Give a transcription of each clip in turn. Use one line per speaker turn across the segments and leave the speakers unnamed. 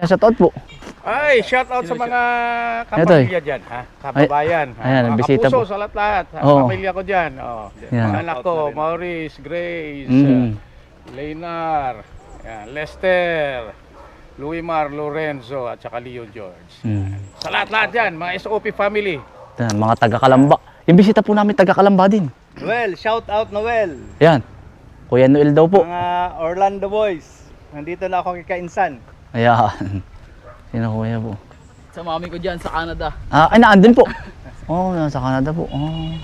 Shout out po.
Ay, shout out sa mga kapamilya dyan, ha? Kababayan, ha?
Ayan,
Mga
bisita
kapuso
po.
sa lahat-lahat, ha?
Oo.
Pamilya ko dyan, oh.
Yan.
Mga anak ko, Maurice, Grace, Leynar, yan, Lester, Luimar, Lorenzo, at saka Leo George. Sa lahat-lahat dyan, mga SOP family.
Yan, mga taga-Kalamba. Yung bisita po namin taga-Kalamba din.
Noel, shout out Noel.
Yan. Kuya Noel daw po.
Mga Orlando boys. Nandito na ako kay Kainsan.
Ayan. Sino kuya po?
Sa mami ko dyan sa Canada.
Ay, naandun po. Oh, nasa Canada po. Oh.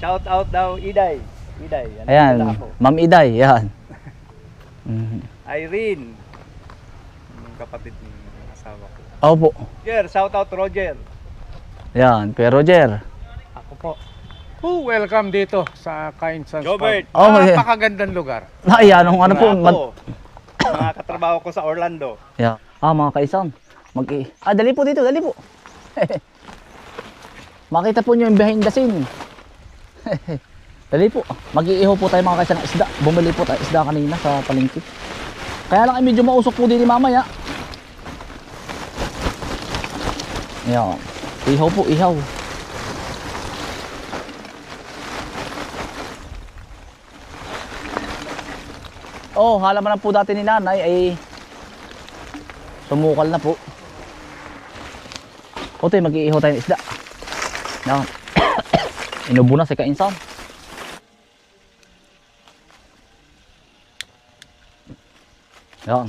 Shout out daw Iday. Iday. Nandito na
Ayan,
ako.
Ma'am Iday, yan.
Irene. Yung kapatid ng asawa ko.
Opo.
Roger, shout out Roger.
Yan, Kuya Roger.
Ako po.
Welcome dito sa Kainsan
Jobert.
Oh, yeah.
Napakagandang lugar.
Ayan, ano po.
Mga katrabaho ko sa Orlando.
Yeah. Mga kaisan. Dali po dito, dali po. Makita po nyo yung behind the scene. Dali po. Mag-iiho po tayo mga kaisan ng isda. Bumili po tayo isda kanina sa palengke. Kaya lang ay medyo mausok po din ni mamaya. Ayan. Ihaw po, ihaw. Oh, halaman na po dati ni nanay ay sumukal na po. Otoy, mag-iihaw tayo ng isda. Yan. Inubo na si Kainsan. Yan.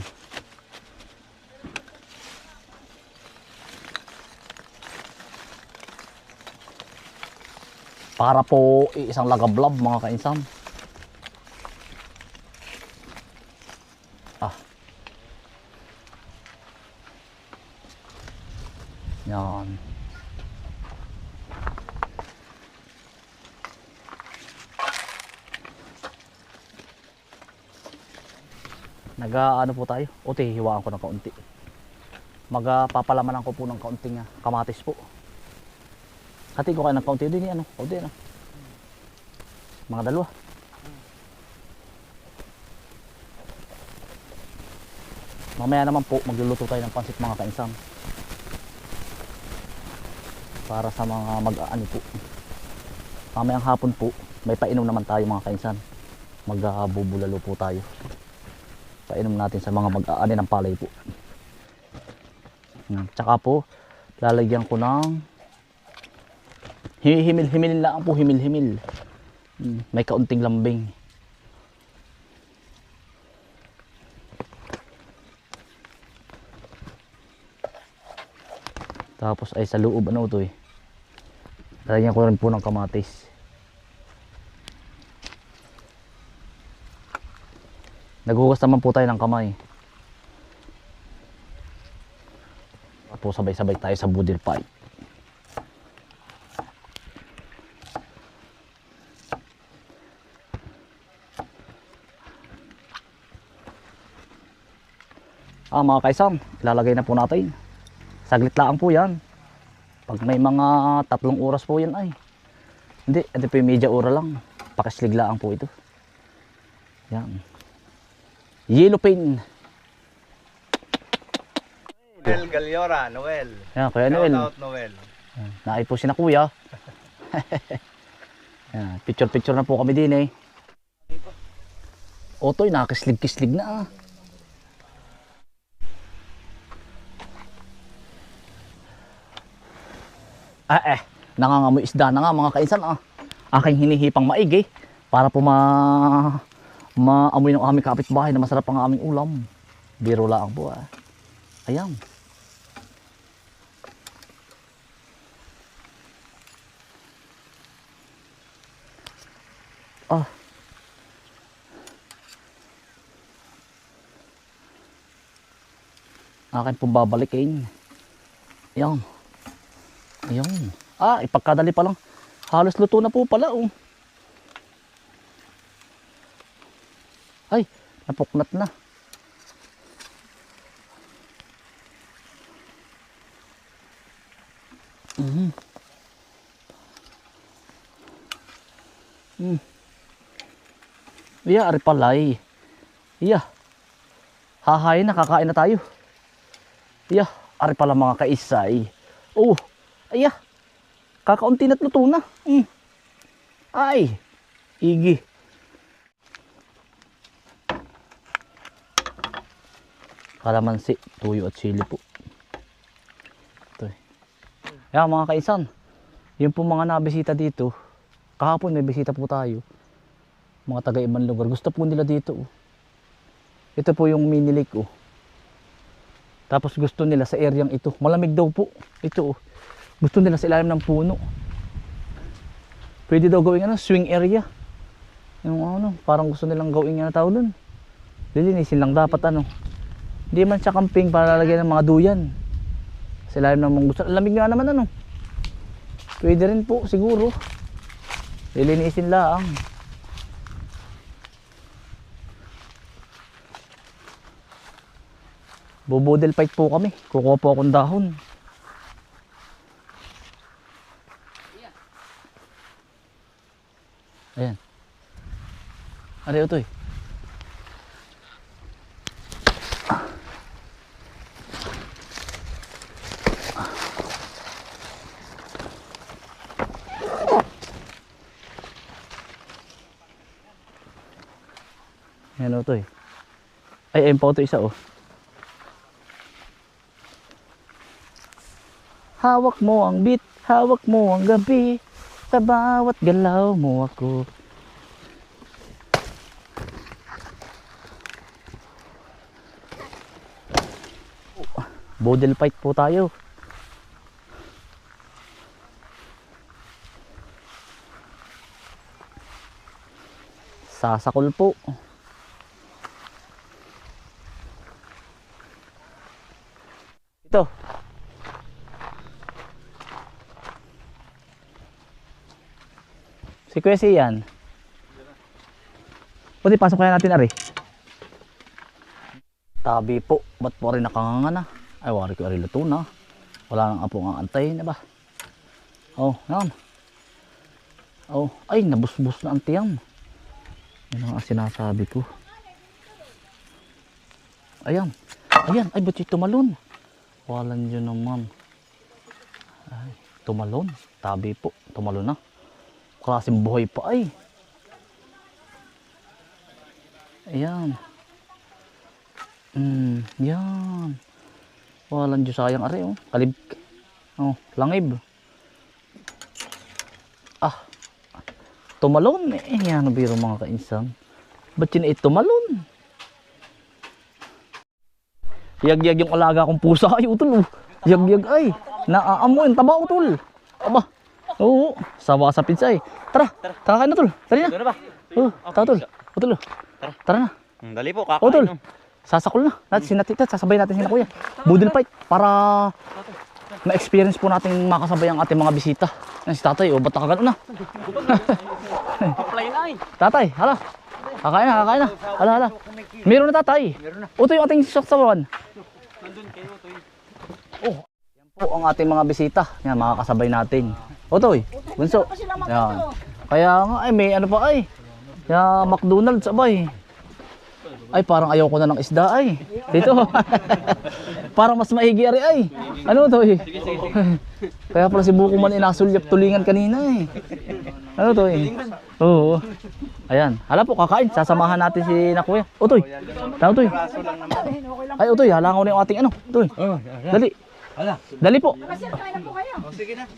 Para po isang lagablab mga Kainsan. Yan. Ano po tayo? Ote, hiwaan ko ng kaunti. Magpapalamanan ko po ng kaunting kamatis po. Hati ko kayo ng kaunti din ano? Kaunti ano? Mga dalawa. Mamaya naman po magluluto tayo ng pansit mga Kainsan. Para sa mga mag-aani po. Mamayang hapon po, may painom naman tayo mga Kainsan. Magbubulalo po tayo. Painom natin sa mga mag-aani ng palay po. Tsaka po, lalagyan ko ng himil-himil lang po, himil-himil. May kaunting lambing. Tapos ay sa loob ano to eh. Lalagyan ko rin po ng kamatis. Naghugas naman po tayo ng kamay. At po sabay-sabay tayo sa budil pie. Mga kaisan, ilalagay na po natin. Saglit lang po yan. Pag may mga 3 oras po yan ay. Hindi, ito po yung media ora lang. Pakislig lang po ito. Yan. Yellow pain.
Noel Galiora, Noel.
Yan, Kuya Noel.
Shout out Noel.
Naay po si na kuya. Yan, picture-picture na po kami din eh. Otoy, nakakislig-kislig na ah. Nangangamoy isda na nga mga Kainsan ah. Aking hinihipang maigi para po maamoy ng aming kapitbahay na masarap ang aming ulam. Biro lang po ah. Ayan. Akin pong babalikin. Ayan. Ayan. Ipagkadali pa lang. Halos luto na po pala oh. Ay, napuknat na. Ari palay. Hahain na, kakain na tayo. Yeah, ari pala mga kaisay. Oh, ayah. Kakaunti na't luto na. Ay, igi. Kalamansi, tuyo at sili po. Ito eh. Yeah, mga kaisan. Yung po mga nabisita dito. Kahapon may bisita po tayo. Mga taga-ibang lugar. Gusto po nila dito. Oh. Ito po yung mini lake. Oh. Tapos gusto nila sa areang ito. Malamig daw po. Ito. Oh. Gusto nila sa ilalim ng puno. Pwede daw gawing swing area. Yung parang gusto nilang gawing tao dun. Lilinisin lang dapat Hindi man siya camping para lalagyan ng mga duyan. Sa ilalim ng mga gusto. Lamig nga naman Pwede rin po siguro. Lilinisin lang. Bubudel fight po kami. Kukuha po akong dahon. Ayan. Ano ito eh? Ayan ito eh. Ay, ayun pa ito isa oh. Hawak mo ang beat, hawak mo ang gabi. Sa bawat galaw mo ako. Bodel fight po tayo. Sasakol po. Ito. Si Kuya yan. Pwede pasok kaya natin ari. Tabi po. Ba't po rin nakanganga na? Ay wari ko ari luto na. Wala nang apo nga antayin na ba? Oh, yan. Oh, ay nabusbus na ang tiyang. Yan ang sinasabi ko. Ayan. Ayan, ay ba't yung tumalon? Walan yun naman. Ay, tumalon. Tabi po. Tumalon na. Klaseng buhay pa ay. Ayan. Yan. Walang Diyos sayang ari oh. Kalib. Oh, langib. Ah. Tumalon eh. Yan biro mga kainsan. Ba't yun tumalon? Yag-yag yung alaga kong pusa ay utol oh. Yag-yag ay. Naaamoy ang taba utol. Aba. Oo, sawa sa pizza eh. Tara, kakain na tol. Tara na.
Doon na ba?
Oo, tara tol. Utol. Tara na.
Dali po,
O tol.
kakain.
Sasakol na. Natin sinatitat, sasabay natin sina kuya. Budel fight para ma-experience po natin makasabay ang ating mga bisita. Yan si tatay, o ba't nakagano na?
Apply na eh.
Tatay, hala. Kakain na. Hala. Meron na tatay. Uto yung ating saksawan.
Nandun kayo, Toy.
Oh, yan po ang ating mga bisita. Yan, makakasabay natin. Otoy, bunso. Yan. Kaya nga ay may ano pa ay. Ya McDonald's abay. Ay parang ayaw ko na ng isda ay. Dito. Parang mas maigi ari ay. Ano to eh? Kaya pala si Buko man inasulyap tulingan kanina eh. Ano to eh? Oo. Ayan. Hala po kakain. Sasamahan natin si Nakuya. Otoy. Tao toy. Ay otoy, halangaw na yung ating ano. Toy. Dali. Dali po.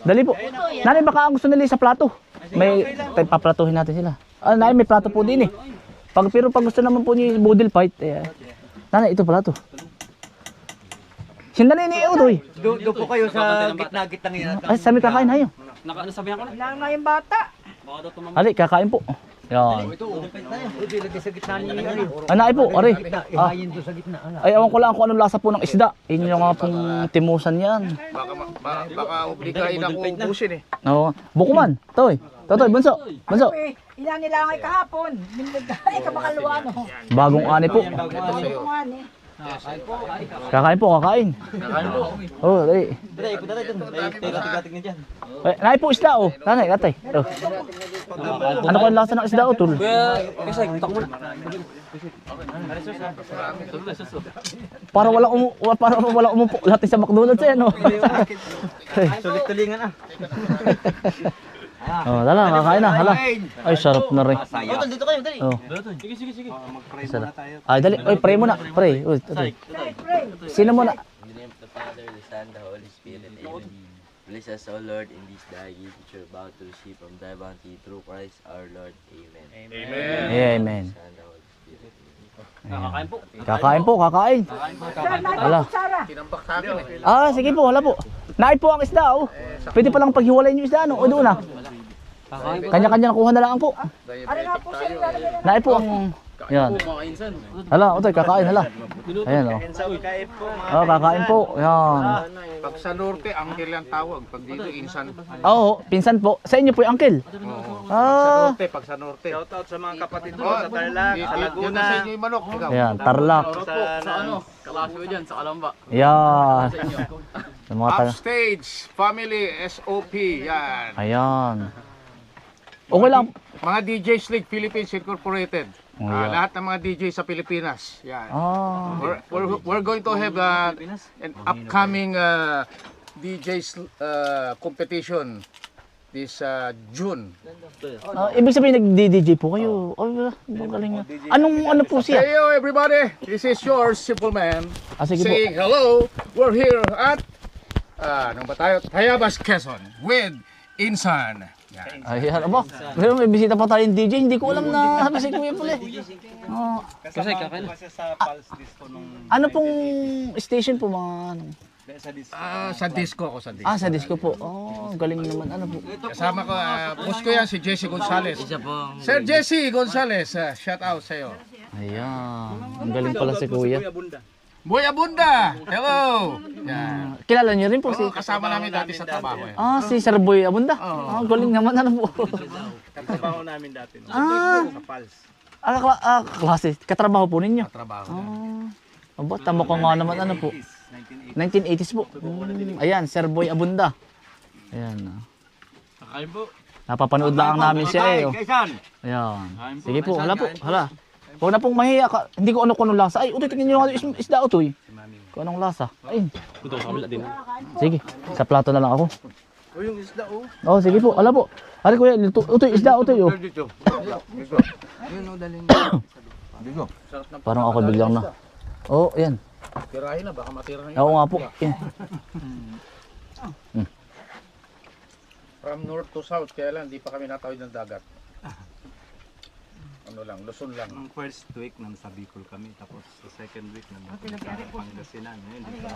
Dali po. Nanay baka ang gusto nila sa plato. May paplatuhin natin sila. Nanay may plato po din eh. Pero pag gusto naman po niyo budel fight eh. Nanay ito plato. Sindali ni Udoy.
Doon po kayo sa gitna-gitna ngayon.
Ay, sami kakain hayo.
Nakasabihan ko na.
Wala nga yung bata.
Baka daw tumama.
Ali, kakain po. Yan.
Doon lagi sa gitna ni
Anay po, ari.
Ihayin doon sa gitna.
Ay, awan ko lang kung anong lasa po ng isda. Inyo nga pong timusan yan.
Baka obligahin ako ubusin eh.
Oo. Bukuman. Toy. Totoy, bunso. Bunso.
Eh, ilan nila ay kahapon. Ay, kabakaluan.
Bagong ani po.
Kabaluan eh.
Kakain po, kakain. Oh, dali.
Dali, punta tayo doon. Tigatig-gatig na dyan.
Ay, nanay po isda oh. Nanay, tatay. Oh. Ano ko ang lasa ng isda oh, tul?
Kuya, kasi takbo na.
Para wala umupo lahat sa McDonald's eh, no?
Sulit-tulingan ah.
Oh, dala, kakain na, hala. Ay, sarap na rin.
Dito kayo, dali.
Oh.
Sige.
Mag-pray muna tayo.
Ay, dali. Oy, pray muna. Pray. Uy, utoy. Sino muna?
In the name of the Father, the Son, the Holy Spirit, Amen. Bless us, O Lord, in this day which we are about to receive from thy bounty through Christ our Lord. Amen.
Amen.
Son, the Holy Spirit.
Kakain po.
Kakain po, kakain. Hala.
Tinambak sa akin eh.
Ah, sige po, hala po. Naay po ang isda, oh. Pwede palang paghiwalayin yung isda, no? O doon na. Kanya-kanya nakuha na lang po. Naay po ang... Yan. Hala, utoy, kakain, hala. Ayan, oh.
Kain po mga
Oh, kakain po. Yan.
Pag sa norte, angkel ang tawag. Pag dito, insan.
Oo, pinsan po. Sa inyo po yung uncle. Ah,
Pag sa norte.
shoutout sa mga kapatid ko sa Tarlac, sa
Yun
Laguna.
na sa inyo yung manok. Ikaw.
ayan, Tarlac.
Sa ano?
Kalasyo dyan, sa Kalamba.
Yan. Sa mga
Upstage, family, SOP. Yan.
Ayan. Okay lang.
Mga DJs League Philippines Incorporated.
Oh, yeah.
Lahat ng mga DJ sa Pilipinas. Yan.
Ah.
We're going to have an upcoming DJs competition this June.
Ibig sabihin nag-DJ po kayo. Ay, magaling nga. Ano po siya?
Hey yo everybody, this is your simple man
Ah, sige po.
saying hello. We're here at ano ba tayo? Tayabas, Quezon with Insan. Yan.
Ayan, aba. Pero may bisita pa tayong DJ. Hindi ko alam na sabi si Kuya pala. Oh,
Kasi kakain na.
Kasi sa Pulse Disco nung
ano pong station po mga ano?
sa disco.
Sa disco ako sa disco.
Ah, sa disco po. Oh, galing naman. Ano po?
Kasama ko, boss ko yan, si Jesse Gonzalez. Sir Jesse Gonzalez, shout out sa'yo.
Ayan. Ang galing pala si Kuya.
Boy Abunda, hello! Yan.
Kilala niyo rin po si...
Kasama namin dati sa trabaho.
Ah, si Sir Boy Abunda. Ah, galing naman. Ano po?
Katrabaho namin dati no?
Ah,
Sa Pulse.
klase. Katrabaho po ninyo.
Trabaho.
Ah, aba, tama ko nga naman. Ano po? 1980s po. Ayan, Sir Boy Abunda. Ayan.
Kakain po.
Napapanood lang namin siya eh. Oh. Ayan. Sige po, hala po, hala. Huwag na pong mahiya ka. Hindi ko ano kung anong lasa. Ay, utoy, tingnan nyo nga yung isda, utoy. Kung anong lasa. Ay.
Ito sa kabila din.
Sige, sa plato na lang ako.
O yung isda oh.
Oh, sige po, hala po. Hala kuya, utoy, isda, utoy. Oh.
Dito.
Parang ako biglang na. Oh, ayan.
Tirahin na, baka matira na yun.
Oo nga po. Ayan.
From north to south, kaya lang, di pa kami natawid ng dagat. Ano lang, Luzon lang.
Ang first week nasa Bicol kami, tapos sa second week nasa Pangasinan. Ngayon, di pa.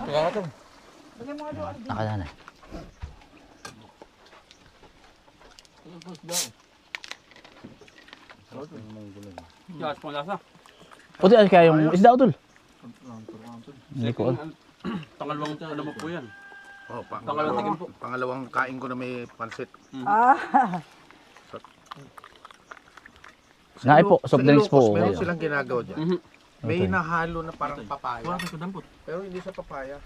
Nakala na.
Yes, pang lasa.
Utoy, ay kaya yung isda, utol. Hindi ko alam.
Tangalawang ano mo po yan.
Oh,
Pangalawang tingin po.
Pangalawang kain ko na may pansit.
Naay po, soft drinks po.
Meron silang ginagawa dyan. May
Okay.
nahalo na parang papaya.
Wala sa dampot.
Pero hindi sa papaya.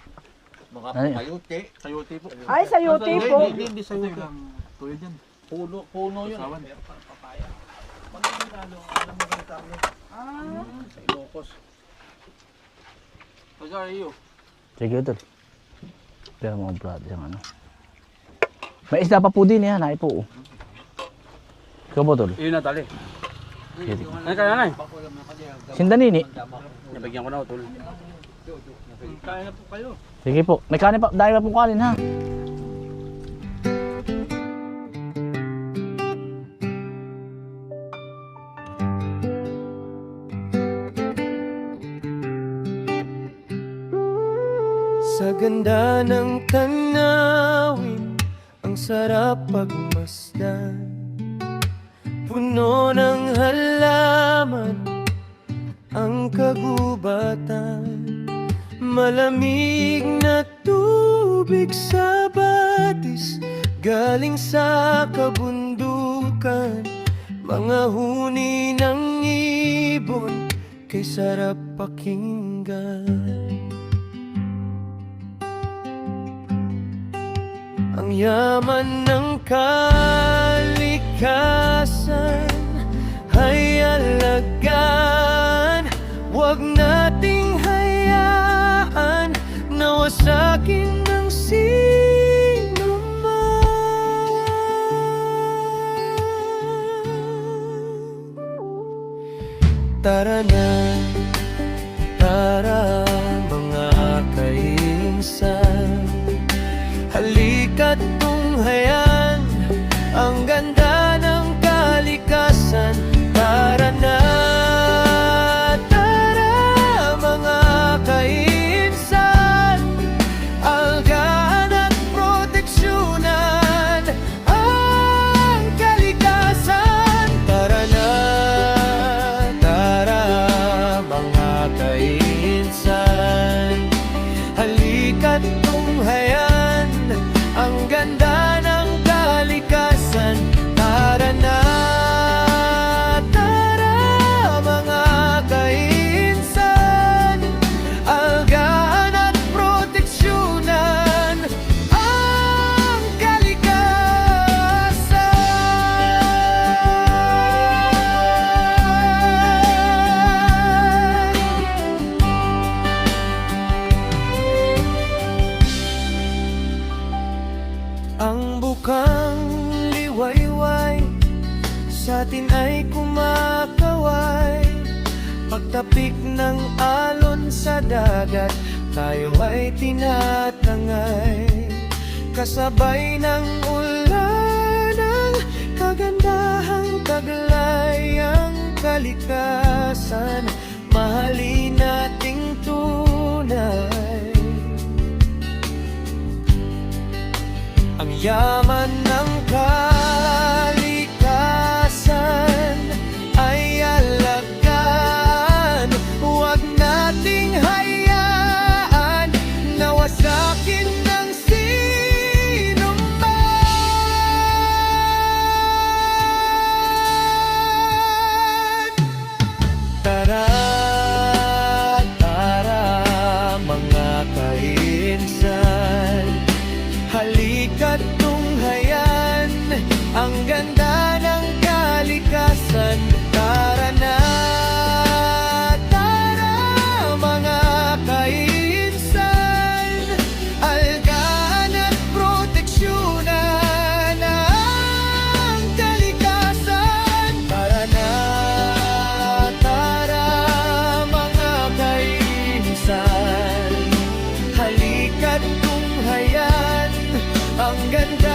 Ano yun?
Sayote po.
Ay, sa UT po.
Hindi sa iyo.
Tuyo dyan.
Puno yun.
Sawan.
Sa Ilocos.
Pagkari iyo.
Sige, utol. Pero mga brad, yung ano. May isda pa po din yan, naay po. Ikaw po, tol.
Iyon na tali.
Sige.
Ano kaya na eh?
Sindanini.
Nabigyan ko na utol. Kaya na po kayo.
Sige po. May kanin pa. Dahil pa pong kanin ha.
Sa ganda ng tanawin, ang sarap pagmasdan. Puno ng halaman, ang kagubatan. Malamig na tubig sa batis, galing sa kabundukan. Mga huni ng ibon, kay sarap pakinggan. Ang yaman ng kalikasan ay alagaan. sa'kin ng sino man. Tara na, tara mga kainsan, halika't tunghayan ang ganda ng kalikasan. Tara na, tara mga kainsan, algahan at proteksyonan ang kalikasan. Tara na, tara mga kainsan, halika't tunghayan ang ganda ng kalikasan. Tara na, tara mga kainsan, algahan at proteksyonan ang kalikasan. Ang bukang liwayway sa'tin ay kumakaway, pagtapik ng alon sa dagat tayo ay tinatangay, kasabay ng ulan ang kagandahang taglay ang kalikasan. Mahalin nating tunay ang yaman ng kalikasan ay alagaan. Huwag nating hayaan na wasakin ng sino man. Tara, tara mga kainsan, halika't tunghayan ang ganda ng kalikasan. Tara na, tara mga kainsan, algahan at proteksyonan ang kalikasan. Tara na, tara mga kainsan, halika't tunghayan ang ganda